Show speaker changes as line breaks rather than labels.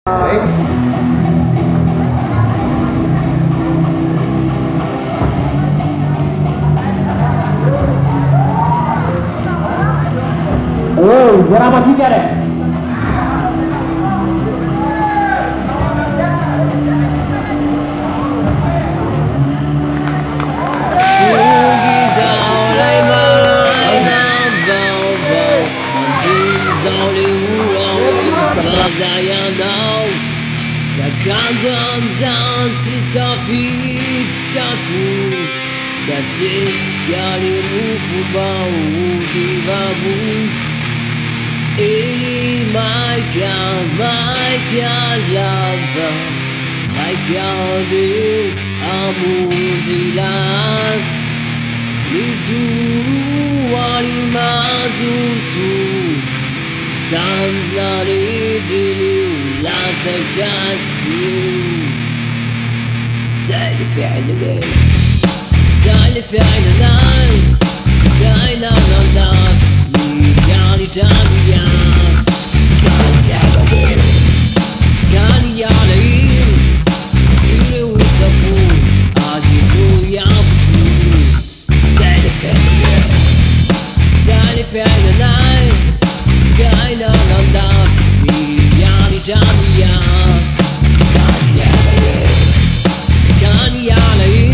Oh, berapa tiga deh?
Gazet sekali fubau di babu ini Maika lava Maika de amudilas Liduru wali mazutu Tanzani dili la fekasi Zali fi'lini Zali fi'lina Zayna nandas Kani tamiyas Kani yagadir Kani yalayim Sire usapu Adifu yabuku Zali fi'lina Zali fi'lina Kayna nandas Kani tamiyas Kani yagadir Kani yalayim